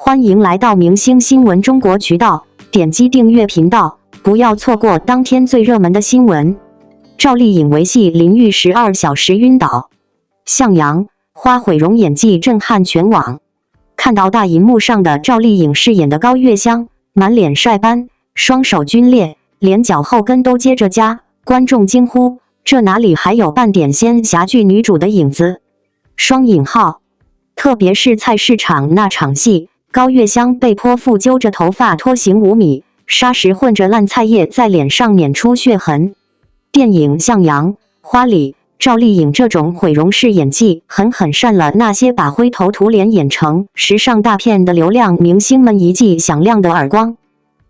欢迎来到明星新闻中国渠道，点击订阅频道，不要错过当天最热门的新闻。赵丽颖维系淋浴12小时晕倒，向阳花毁容演技震撼全网。看到大荧幕上的赵丽颖饰演的高月香，满脸晒斑，双手皲裂，连脚后跟都接着夹，观众惊呼：这哪里还有半点仙侠剧女主的影子？双引号。特别是菜市场那场戏，高月香被泼妇揪着头发拖行5米，沙石混着烂菜叶在脸上碾出血痕。电影《向阳花》里，赵丽颖这种毁容式演技狠狠扇了那些把灰头土脸演成时尚大片的流量明星们一记响亮的耳光。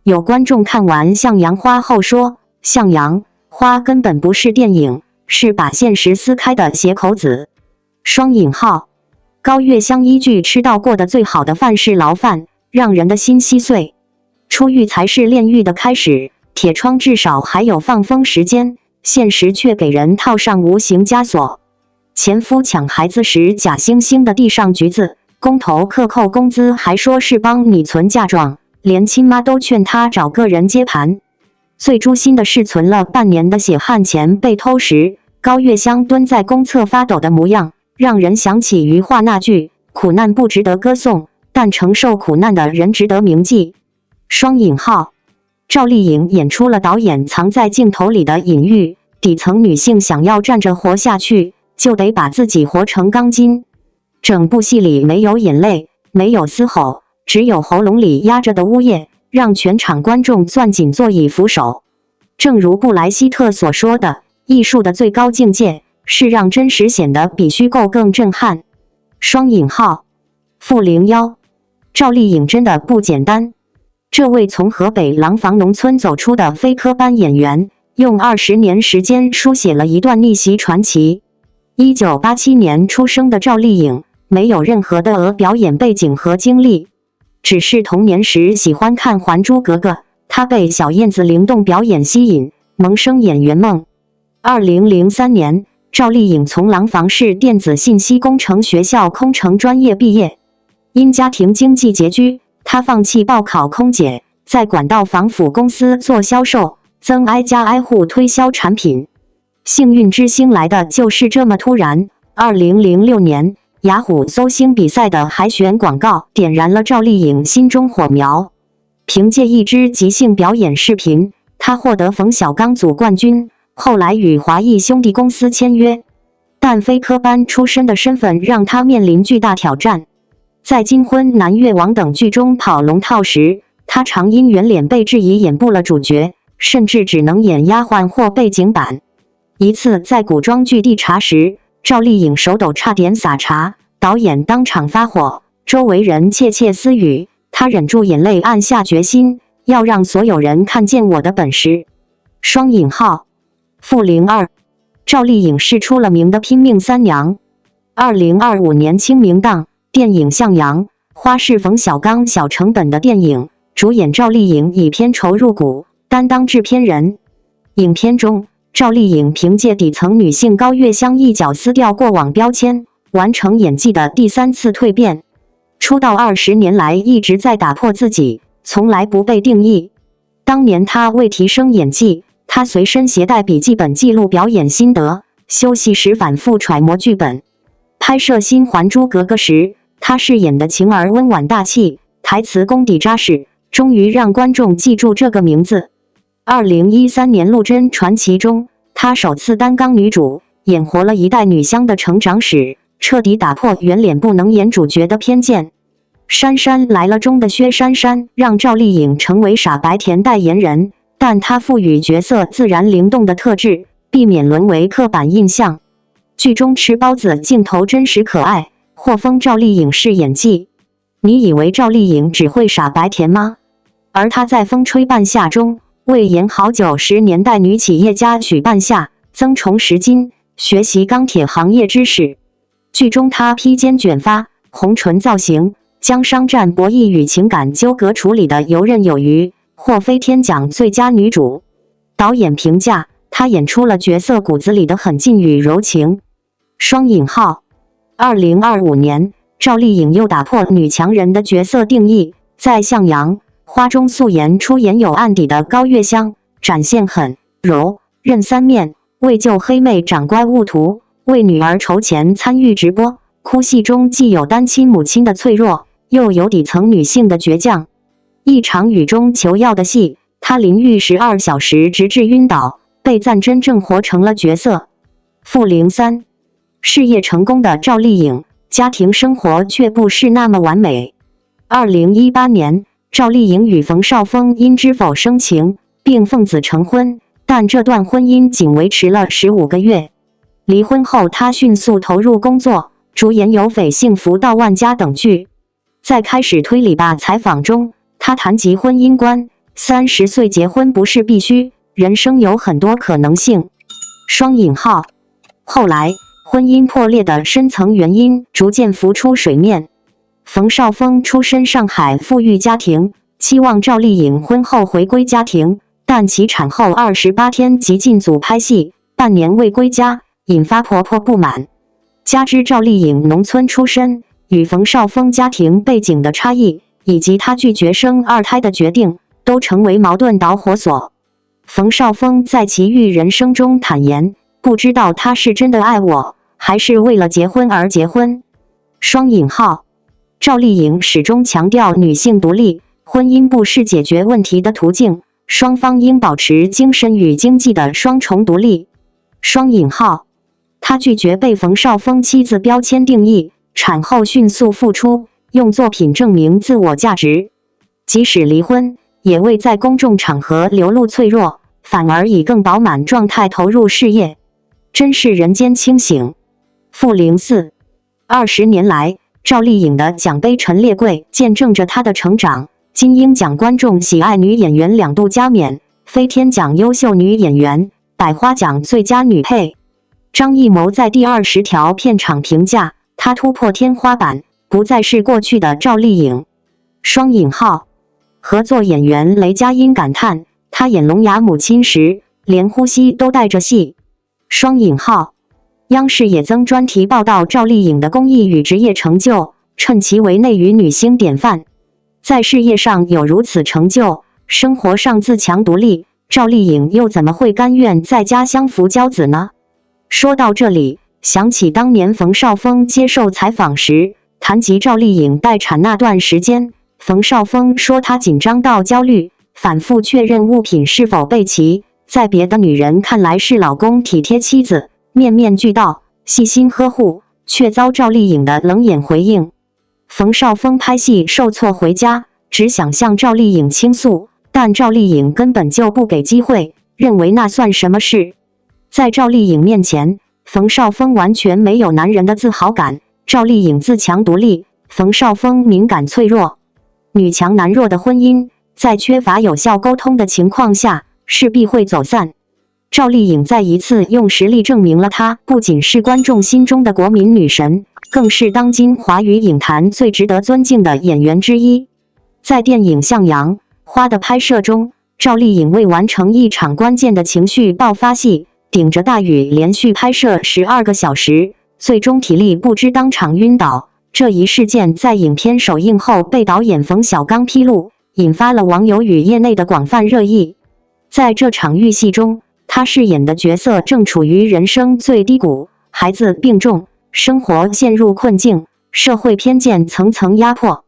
有观众看完《向阳花》后说，《向阳花》根本不是电影，是把现实撕开的鞋口子。双引号。高月香依据吃到过的最好的饭是牢饭，让人的心稀碎。出狱才是炼狱的开始，铁窗至少还有放风时间，现实却给人套上无形枷锁。前夫抢孩子时假惺惺的递上橘子，工头克扣工资还说是帮你存嫁妆，连亲妈都劝他找个人接盘。最诛心的是存了半年的血汗钱被偷时，高月香蹲在公厕发抖的模样，让人想起余话那句：苦难不值得歌颂，但承受苦难的人值得铭记。双引号。赵丽颖演出了导演藏在镜头里的隐喻，底层女性想要站着活下去，就得把自己活成钢筋。整部戏里没有眼泪，没有嘶吼，只有喉咙里压着的呜咽，让全场观众攥紧座椅扶手。正如布莱希特所说的，艺术的最高境界是让真实显得比虚构更震撼。双引号。负01。赵丽颖真的不简单。这位从河北廊坊农村走出的非科班演员，用20年时间书写了一段逆袭传奇。1987年出生的赵丽颖，没有任何的表演背景和经历，只是童年时喜欢看《还珠格格》，她被小燕子灵动表演吸引，萌生演员梦。2003年，赵丽颖从廊坊市电子信息工程学校空乘专业毕业，因家庭经济拮据，她放弃报考空姐，在管道防腐公司做销售，曾挨家挨户推销产品。幸运之星来的就是这么突然。2006年，雅虎搜星比赛的海选广告点燃了赵丽颖心中火苗。凭借一支即兴表演视频，她获得冯小刚组冠军。后来与华谊兄弟公司签约，但非科班出身的身份让他面临巨大挑战。在《金婚南越王》等剧中跑龙套时，他常因圆脸被质疑演不了主角，甚至只能演丫鬟或背景板。一次在古装剧地查时，赵丽颖手抖差点洒茶，导演当场发火，周围人窃窃私语，他忍住眼泪暗下决心，要让所有人看见我的本事。双引号。负02。赵丽颖是出了名的拼命三娘。2025年清明档，电影《向阳花》是冯小刚小成本的电影，主演赵丽颖以片酬入股，担当制片人。影片中，赵丽颖凭借底层女性高月香一脚撕掉过往标签，完成演技的第3次蜕变。出道20年来一直在打破自己，从来不被定义。当年她为提升演技，他随身携带笔记本记录表演心得，休息时反复揣摩剧本。拍摄新《还珠格格》时，他饰演的晴儿温婉大气，台词功底扎实，终于让观众记住这个名字。2013年《陆贞传奇》中，他首次担纲女主，演活了一代女香的成长史，彻底打破圆脸不能演主角的偏见。《杉杉来了》中的薛杉杉让赵丽颖成为傻白甜代言人，但她赋予角色自然灵动的特质，避免沦为刻板印象。剧中吃包子镜头真实可爱，获封赵丽颖式演技。你以为赵丽颖只会傻白甜吗？而她在《风吹半夏》中为演好90年代女企业家许半夏增重10斤，学习钢铁行业知识。剧中她披肩卷发，红唇造型，将商战博弈与情感纠葛处理得游刃有余，获飞天奖最佳女主。导演评价，她演出了角色骨子里的狠劲与柔情。双引号。2025年，赵丽颖又打破女强人的角色定义，在《向阳》花中素颜出演有案底的高月香，展现狠、柔、韧三面，为救黑妹长乖误图，为女儿筹钱参与直播。哭戏中既有单亲母亲的脆弱，又有底层女性的倔强。一场雨中求药的戏，她淋浴12小时直至晕倒，被赞真正活成了角色。负03，事业成功的赵丽颖，家庭生活却不是那么完美。2018年，赵丽颖与冯绍峰因知否生情，并奉子成婚，但这段婚姻仅维持了15个月。离婚后，她迅速投入工作，主演有《匪幸福到万家》等剧。在开始推理吧采访中，她谈及婚姻观：30岁结婚不是必须，人生有很多可能性。双引号。后来，婚姻破裂的深层原因逐渐浮出水面。冯绍峰出身上海富裕家庭，期望赵丽颖婚后回归家庭，但其产后28天即进组拍戏，半年未归家，引发婆婆不满。加之赵丽颖农村出身，与冯绍峰家庭背景的差异，以及她拒绝生2胎的决定，都成为矛盾导火索。冯绍峰在其育人生中坦言，不知道他是真的爱我，还是为了结婚而结婚。双引号。赵丽颖始终强调女性独立，婚姻不是解决问题的途径，双方应保持精神与经济的双重独立。双引号。她拒绝被冯绍峰妻子标签定义，产后迅速复出，用作品证明自我价值。即使离婚，也未在公众场合流露脆弱，反而以更饱满状态投入事业。真是人间清醒。负04。20年来，赵丽颖的奖杯陈列柜见证着她的成长。金鹰奖观众喜爱女演员2度加冕，飞天奖优秀女演员，百花奖最佳女配。张艺谋在第20条片场评价，她突破天花板，不再是过去的赵丽颖。双引号。合作演员雷佳音感叹，她演聋哑母亲时，连呼吸都带着戏。双引号。央视也增专题报道赵丽颖的公益与职业成就，称其为内娱女星典范。在事业上有如此成就，生活上自强独立，赵丽颖又怎么会甘愿在家相夫教子呢？说到这里，想起当年冯绍峰接受采访时，谈及赵丽颖待产那段时间，冯绍峰说他紧张到焦虑，反复确认物品是否备齐，在别的女人看来是老公体贴妻子，面面俱到，细心呵护，却遭赵丽颖的冷眼回应。冯绍峰拍戏受挫回家，只想向赵丽颖倾诉，但赵丽颖根本就不给机会，认为那算什么事。在赵丽颖面前，冯绍峰完全没有男人的自豪感。赵丽颖自强独立，冯绍峰敏感脆弱。女强男弱的婚姻，在缺乏有效沟通的情况下，势必会走散。赵丽颖再一次用实力证明了她不仅是观众心中的国民女神，更是当今华语影坛最值得尊敬的演员之一。在电影《向阳花》的拍摄中，赵丽颖为完成一场关键的情绪爆发戏，顶着大雨连续拍摄12个小时，最终体力不支当场晕倒。这一事件在影片首映后被导演冯小刚披露，引发了网友与业内的广泛热议。在这场遇戏中，她饰演的角色正处于人生最低谷，孩子病重，生活陷入困境，社会偏见层层压迫。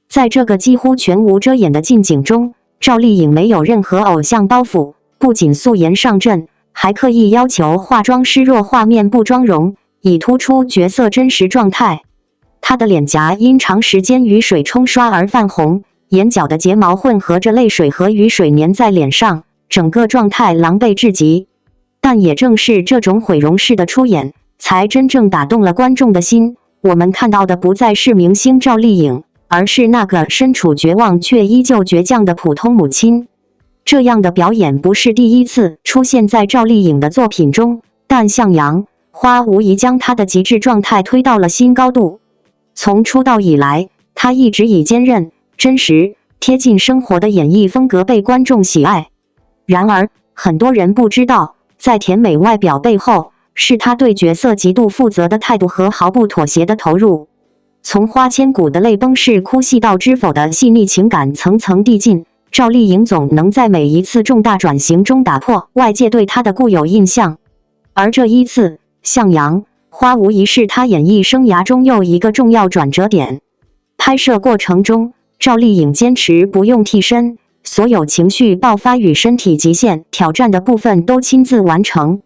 在这个几乎全无遮掩的近景中，赵丽颖没有任何偶像包袱，不仅素颜上阵，还刻意要求化妆师弱画面部妆容，以突出角色真实状态。她的脸颊因长时间雨水冲刷而泛红，眼角的睫毛混合着泪水和雨水粘在脸上，整个状态狼狈至极。但也正是这种毁容式的出演，才真正打动了观众的心。我们看到的不再是明星赵丽颖，而是那个身处绝望却依旧倔强的普通母亲。这样的表演不是第一次出现在赵丽颖的作品中，但《向阳花》无疑将她的极致状态推到了新高度。从出道以来，她一直以坚韧、真实、贴近生活的演绎风格被观众喜爱。然而，很多人不知道，在甜美外表背后，是她对角色极度负责的态度和毫不妥协的投入。从花千骨的泪崩式哭戏到知否的细腻情感层层递进，赵丽颖总能在每一次重大转型中打破外界对她的固有印象。而这一次，《向阳花》无疑是她演艺生涯中又一个重要转折点。拍摄过程中，赵丽颖坚持不用替身，所有情绪爆发与身体极限挑战的部分都亲自完成。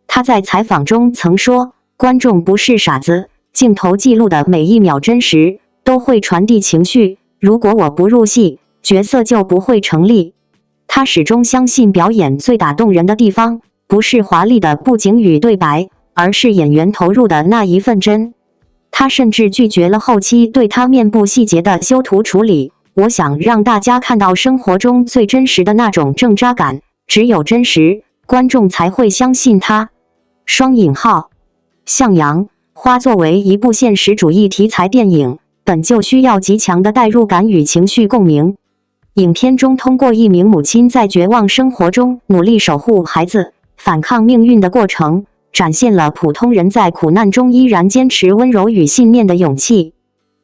她在采访中曾说：“观众不是傻子，镜头记录的每一秒真实，都会传递情绪。如果我不入戏，角色就不会成立。”她始终相信，表演最打动人的地方，不是华丽的布景与对白，而是演员投入的那一份真。她甚至拒绝了后期对她面部细节的修图处理。我想让大家看到生活中最真实的那种正扎感，只有真实，观众才会相信她。双引号，向阳花作为一部现实主义题材电影，本就需要极强的代入感与情绪共鸣。影片中通过一名母亲在绝望生活中努力守护孩子、反抗命运的过程，展现了普通人在苦难中依然坚持温柔与信念的勇气。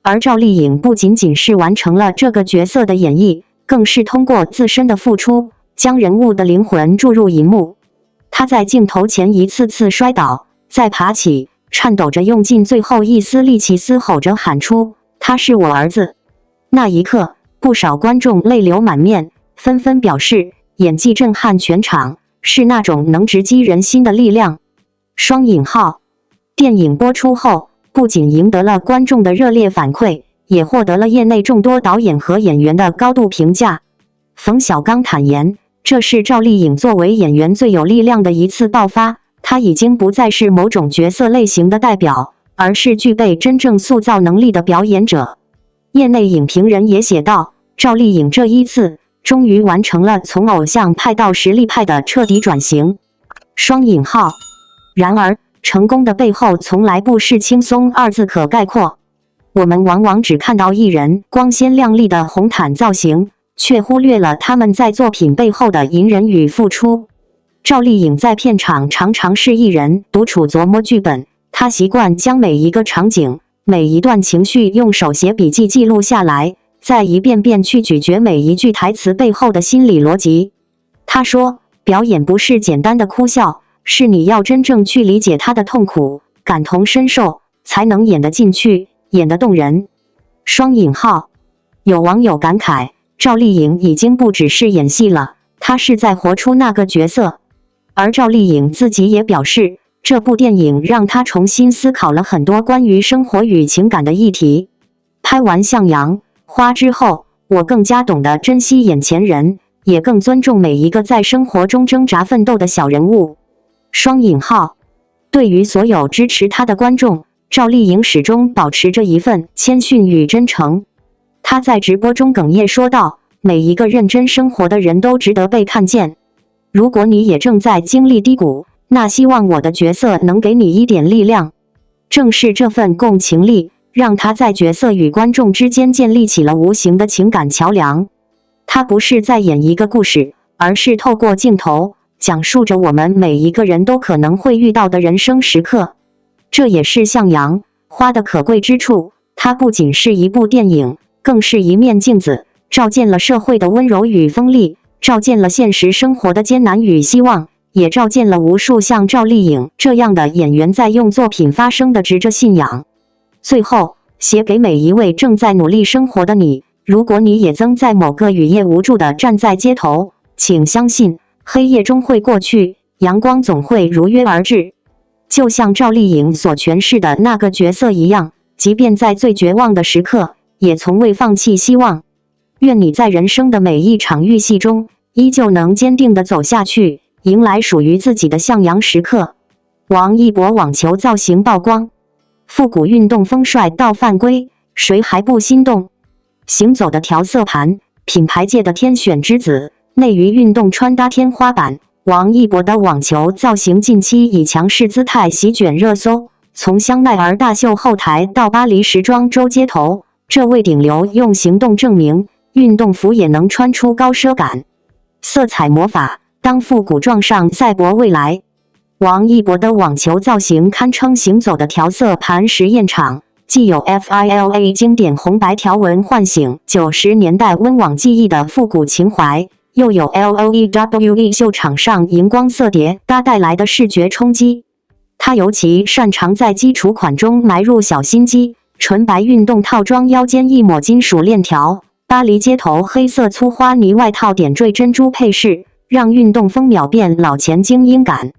而赵丽颖不仅仅是完成了这个角色的演绎，更是通过自身的付出，将人物的灵魂注入银幕。她在镜头前一次次摔倒，再爬起，颤抖着用尽最后一丝力气嘶吼着喊出：“他是我儿子！”那一刻，不少观众泪流满面，纷纷表示演技震撼全场，是那种能直击人心的力量。双引号，电影播出后，不仅赢得了观众的热烈反馈，也获得了业内众多导演和演员的高度评价。冯小刚坦言，这是赵丽颖作为演员最有力量的一次爆发，她已经不再是某种角色类型的代表，而是具备真正塑造能力的表演者。业内影评人也写道，赵丽颖这一次终于完成了从偶像派到实力派的彻底转型。双引号，然而成功的背后从来不是轻松二字可概括。我们往往只看到艺人光鲜亮丽的红毯造型，却忽略了他们在作品背后的隐忍与付出。赵丽颖在片场常常是一人独处琢磨剧本，她习惯将每一个场景、每一段情绪用手写笔记记录下来，再一遍遍去咀嚼每一句台词背后的心理逻辑。她说，表演不是简单的哭笑，是你要真正去理解他的痛苦，感同身受，才能演得进去，演得动人。双引号，有网友感慨，赵丽颖已经不只是演戏了，她是在活出那个角色。而赵丽颖自己也表示，这部电影让她重新思考了很多关于生活与情感的议题。拍完《向阳花》之后，我更加懂得珍惜眼前人，也更尊重每一个在生活中挣扎奋斗的小人物。双引号，对于所有支持她的观众，赵丽颖始终保持着一份谦逊与真诚。她在直播中哽咽说道，每一个认真生活的人都值得被看见。如果你也正在经历低谷，那希望我的角色能给你一点力量。正是这份共情力，让她在角色与观众之间建立起了无形的情感桥梁。她不是在演一个故事，而是透过镜头讲述着我们每一个人都可能会遇到的人生时刻。这也是《向阳花》的可贵之处，它不仅是一部电影，更是一面镜子，照见了社会的温柔与锋利，照见了现实生活的艰难与希望，也照见了无数像赵丽颖这样的演员在用作品发声的执着信仰。最后，写给每一位正在努力生活的你，如果你也曾在某个雨夜无助地站在街头，请相信黑夜终会过去，阳光总会如约而至。就像赵丽颖所诠释的那个角色一样，即便在最绝望的时刻，也从未放弃希望。愿你在人生的每一场遇戏中，依旧能坚定地走下去，迎来属于自己的向阳时刻。王一博网球造型曝光，复古运动风帅到犯规，谁还不心动？行走的调色盘，品牌界的天选之子，内娱运动穿搭天花板。王一博的网球造型近期以强势姿态席卷热搜，从香奈儿大秀后台到巴黎时装周街头，这位顶流用行动证明，运动服也能穿出高奢感。色彩魔法，当复古撞上赛博未来。王一博的网球造型堪称行走的调色盘实验场，既有 FILA 经典红白条纹唤醒90年代温网记忆的复古情怀，又有 LOEWE 秀场上荧光色叠搭带来的视觉冲击。他尤其擅长在基础款中埋入小心机，纯白运动套装腰间一抹金属链条，巴黎街头黑色粗花呢外套点缀珍珠配饰，让运动风秒变老前精英感。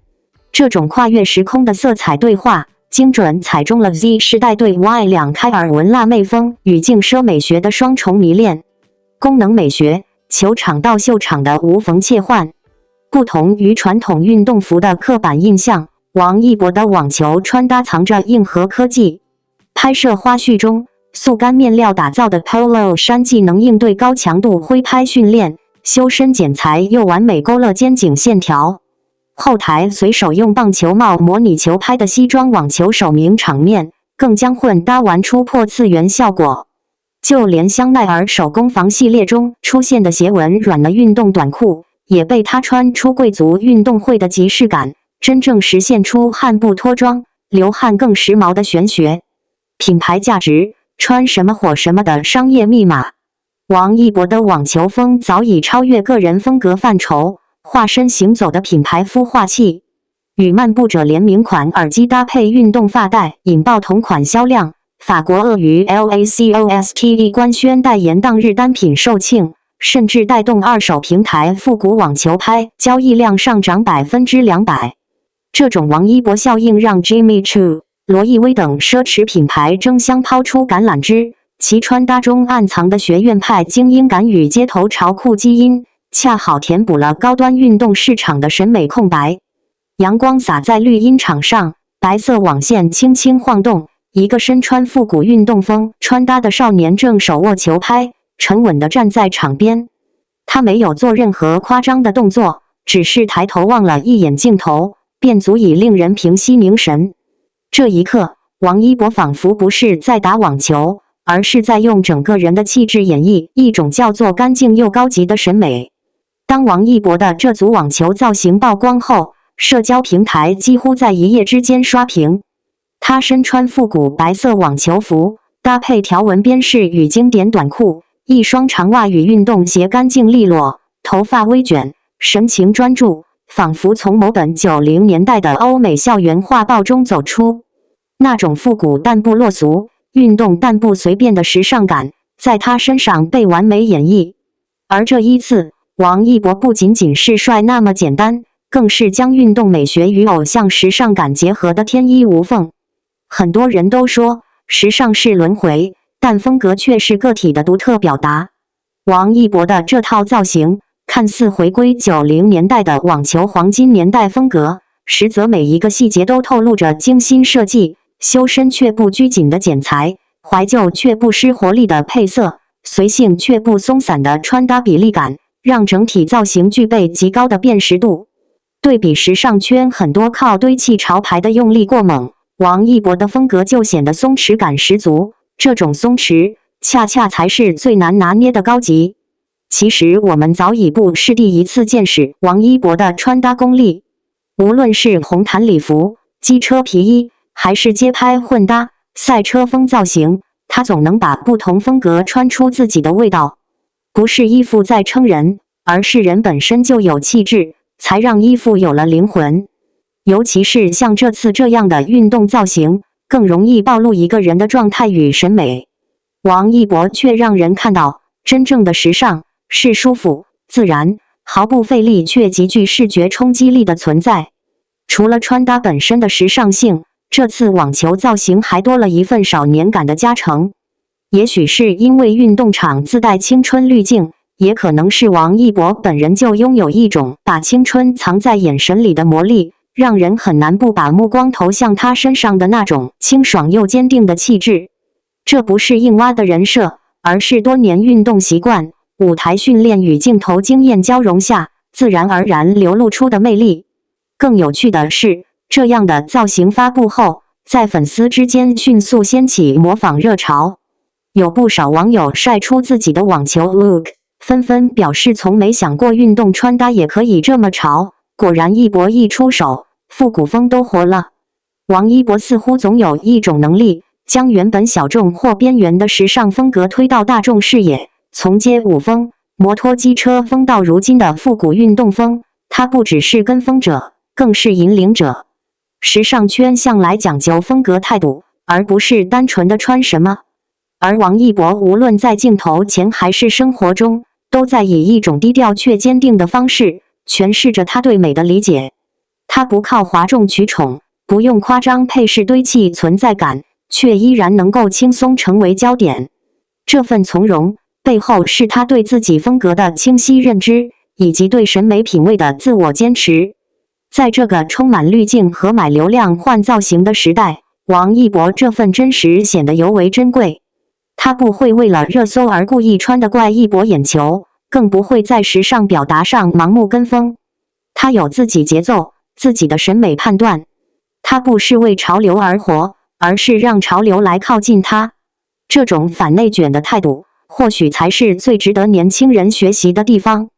这种跨越时空的色彩对话，精准踩中了 Z 时代对 Y 两开耳纹辣妹风与竞奢美学的双重迷恋。功能美学，球场到秀场的无缝切换。不同于传统运动服的刻板印象，王一博的网球穿搭藏着硬核科技。拍摄花絮中，速干面料打造的 Polo 衫既能应对高强度挥拍训练，修身剪裁又完美勾勒肩颈线条。后台随手用棒球帽模拟球拍的西装网球手名场面，更将混搭玩出破次元效果。就连香奈儿手工坊系列中出现的斜纹软的运动短裤，也被他穿出贵族运动会的即视感，真正实现出汗不脱妆、流汗更时髦的玄学。品牌价值，穿什么火什么的商业密码。王一博的网球风早已超越个人风格范畴，化身行走的品牌孵化器。与漫步者联名款耳机搭配运动发带，引爆同款销量。法国鳄鱼 LACOSTE 官宣代言当日单品售罄，甚至带动二手平台复古网球拍交易量上涨200%。这种王一博效应让 Jimmy Choo、罗意威等奢侈品牌争相抛出橄榄枝，其穿搭中暗藏的学院派精英感与街头潮酷基因，恰好填补了高端运动市场的审美空白。阳光洒在绿茵场上，白色网线轻轻晃动。一个身穿复古运动风穿搭的少年正手握球拍，沉稳地站在场边。他没有做任何夸张的动作，只是抬头望了一眼镜头，便足以令人平息凝神。这一刻，王一博仿佛不是在打网球，而是在用整个人的气质演绎一种叫做干净又高级的审美。当王一博的这组网球造型曝光后，社交平台几乎在一夜之间刷屏。他身穿复古白色网球服，搭配条纹边饰与经典短裤，一双长袜与运动鞋干净利落，头发微卷，神情专注，仿佛从某本90年代的欧美校园画报中走出。那种复古但不落俗，运动但不随便的时尚感，在他身上被完美演绎。而这一次，王一博不仅仅是帅那么简单，更是将运动美学与偶像时尚感结合的天衣无缝。很多人都说时尚是轮回，但风格却是个体的独特表达。王一博的这套造型看似回归90年代的网球黄金年代风格，实则每一个细节都透露着精心设计、修身却不拘谨的剪裁，怀旧却不失活力的配色，随性却不松散的穿搭比例感，让整体造型具备极高的辨识度。对比时尚圈很多靠堆砌潮牌的用力过猛，王一博的风格就显得松弛感十足，这种松弛恰恰才是最难拿捏的高级。其实我们早已不是第一次见识王一博的穿搭功力，无论是红毯礼服、机车皮衣，还是街拍混搭、赛车风造型，他总能把不同风格穿出自己的味道。不是衣服在撑人，而是人本身就有气质，才让衣服有了灵魂。尤其是像这次这样的运动造型，更容易暴露一个人的状态与审美。王一博却让人看到，真正的时尚是舒服、自然、毫不费力却极具视觉冲击力的存在。除了穿搭本身的时尚性，这次网球造型还多了一份少年感的加成。也许是因为运动场自带青春滤镜，也可能是王一博本人就拥有一种把青春藏在眼神里的魔力，让人很难不把目光投向他身上的那种清爽又坚定的气质。这不是硬挖的人设，而是多年运动习惯、舞台训练与镜头经验交融下，自然而然流露出的魅力。更有趣的是，这样的造型发布后，在粉丝之间迅速掀起模仿热潮。有不少网友晒出自己的网球 look， 纷纷表示从没想过运动穿搭也可以这么潮，果然一博一出手，复古风都活了。王一博似乎总有一种能力，将原本小众或边缘的时尚风格推到大众视野，从街舞风、摩托机车风到如今的复古运动风，他不只是跟风者，更是引领者。时尚圈向来讲究风格态度，而不是单纯的穿什么。而王一博无论在镜头前还是生活中，都在以一种低调却坚定的方式诠释着他对美的理解。他不靠哗众取宠，不用夸张配饰堆砌存在感，却依然能够轻松成为焦点。这份从容背后是他对自己风格的清晰认知，以及对审美品味的自我坚持。在这个充满滤镜和买流量换造型的时代，王一博这份真实显得尤为珍贵。他不会为了热搜而故意穿得怪异博眼球，更不会在时尚表达上盲目跟风。他有自己节奏，自己的审美判断。他不是为潮流而活，而是让潮流来靠近他。这种反内卷的态度，或许才是最值得年轻人学习的地方。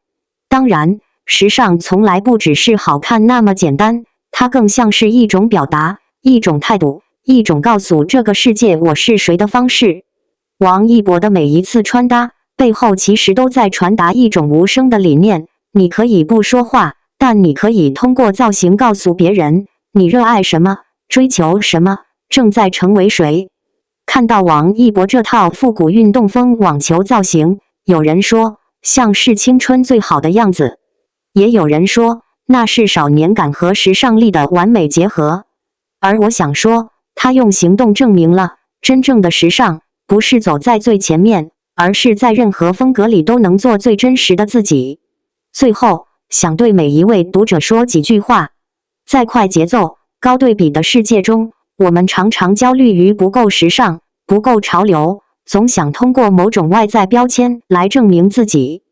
当然，时尚从来不只是好看那么简单，它更像是一种表达，一种态度，一种告诉这个世界我是谁的方式。王一博的每一次穿搭背后其实都在传达一种无声的理念，你可以不说话，但你可以通过造型告诉别人你热爱什么，追求什么，正在成为谁。看到王一博这套复古运动风网球造型，有人说像是青春最好的样子，也有人说那是少年感和时尚力的完美结合。而我想说，他用行动证明了真正的时尚不是走在最前面，而是在任何风格里都能做最真实的自己。最后，想对每一位读者说几句话。在快节奏、高对比的世界中，我们常常焦虑于不够时尚、不够潮流，总想通过某种外在标签来证明自己。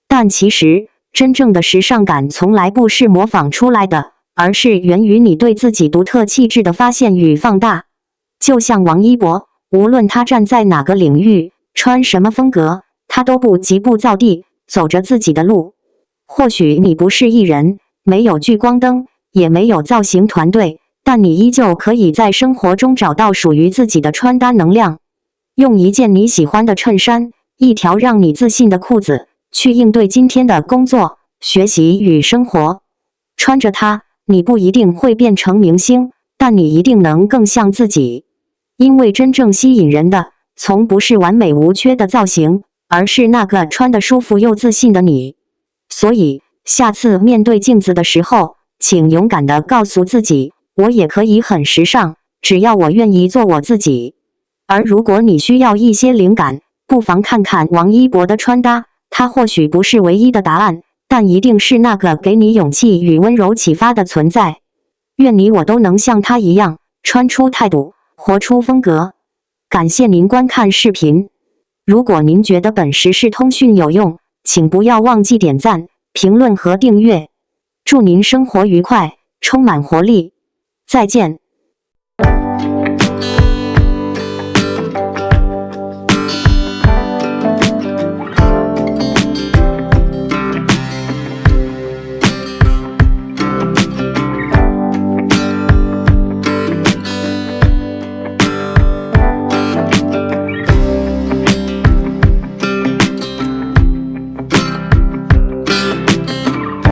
但其实，真正的时尚感从来不是模仿出来的，而是源于你对自己独特气质的发现与放大。就像王一博，无论他站在哪个领域，穿什么风格，他都不急不躁地走着自己的路。或许你不是艺人，没有聚光灯，也没有造型团队，但你依旧可以在生活中找到属于自己的穿搭能量。用一件你喜欢的衬衫，一条让你自信的裤子，去应对今天的工作、学习与生活。穿着它，你不一定会变成明星，但你一定能更像自己。因为真正吸引人的，从不是完美无缺的造型，而是那个穿得舒服又自信的你。所以，下次面对镜子的时候，请勇敢地告诉自己，我也可以很时尚，只要我愿意做我自己。而如果你需要一些灵感，不妨看看王一博的穿搭，他或许不是唯一的答案，但一定是那个给你勇气与温柔启发的存在。愿你我都能像他一样，穿出态度，活出风格。感谢您观看视频。如果您觉得本时事通讯有用，请不要忘记点赞、评论和订阅。祝您生活愉快，充满活力。再见。